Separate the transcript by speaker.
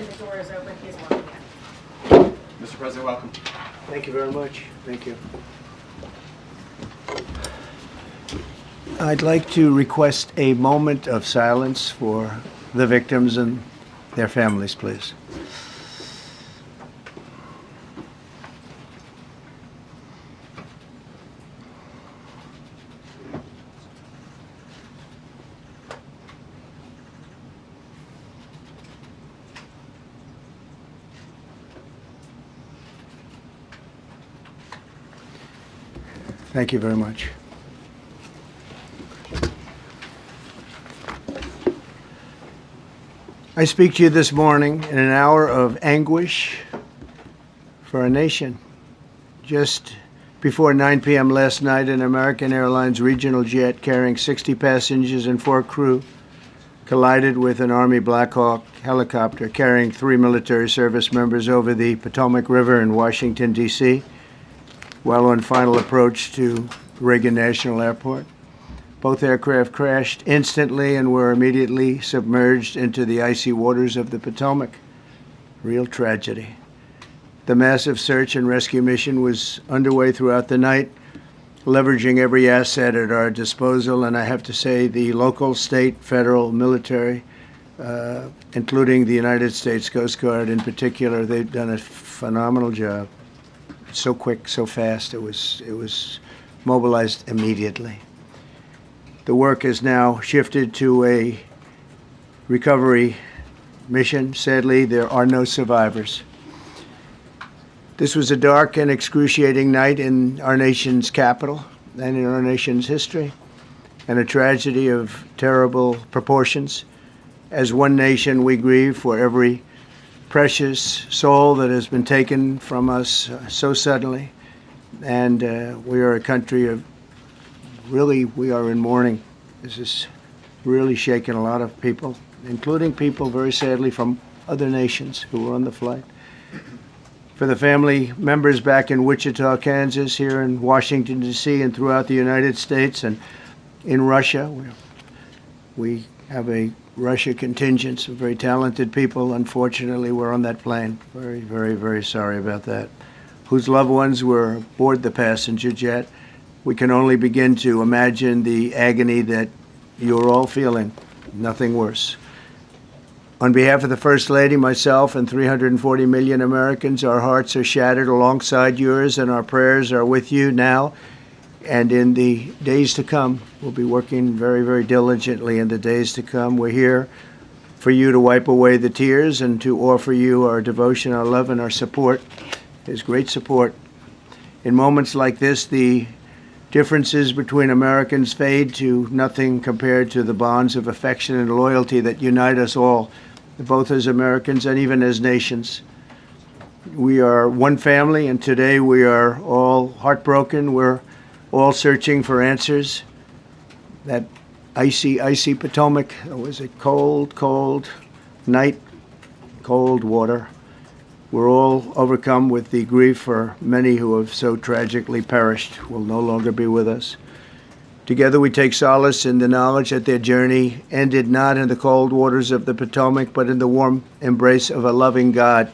Speaker 1: and the door is open. Please welcome him.
Speaker 2: Mr. President, welcome.
Speaker 3: Thank you very much. Thank you. I'd like to request a moment of silence for the victims and their families, please. Thank you very much. I speak to you this morning in an hour of anguish for our nation. Just before 9 p.m. last night, an American Airlines regional jet carrying 60 passengers and 4 crew collided with an Army Black Hawk helicopter carrying 3 military service members over the Potomac River in Washington, D.C., while on final approach to Reagan National Airport. Both aircraft crashed instantly and were immediately submerged into the icy waters of the Potomac. Real tragedy. The massive search and rescue mission was underway throughout the night, leveraging every asset at our disposal, and I have to say the local, state, federal, military, including the United States Coast Guard in particular, they've done a phenomenal job. So quick, so fast, it was mobilized immediately. The work has now shifted to a recovery mission. Sadly, there are no survivors. This was a dark and excruciating night in our nation's capital and in our nation's history, and a tragedy of terrible proportions. As one nation, we grieve for every precious soul that has been taken from us so suddenly, and we are a country of we are in mourning. This has really shaken a lot of people, including people, very sadly, from other nations who were on the flight. For the family members back in Wichita, Kansas, here in Washington, D.C., and throughout the United States and in Russia, we have a Russia contingent, some very talented people. Unfortunately, were on that plane. Very, very, very sorry about that. Whose loved ones were aboard the passenger jet. We can only begin to imagine the agony that you're all feeling. Nothing worse. On behalf of the First Lady, myself, and 340 million Americans, our hearts are shattered alongside yours, and our prayers are with you now and in the days to come. We'll be working very, very diligently in the days to come. We're here for you to wipe away the tears and to offer you our devotion, our love, and our support. There's great support. In moments like this, the differences between Americans fade to nothing compared to the bonds of affection and loyalty that unite us all, both as Americans and even as nations. We are one family, and today we are all heartbroken. We're all searching for answers. That icy, icy Potomac, it was a cold, cold night, cold water. We're all overcome with the grief for many who have so tragically perished, will no longer be with us. Together we take solace in the knowledge that their journey ended not in the cold waters of the Potomac, but in the warm embrace of a loving God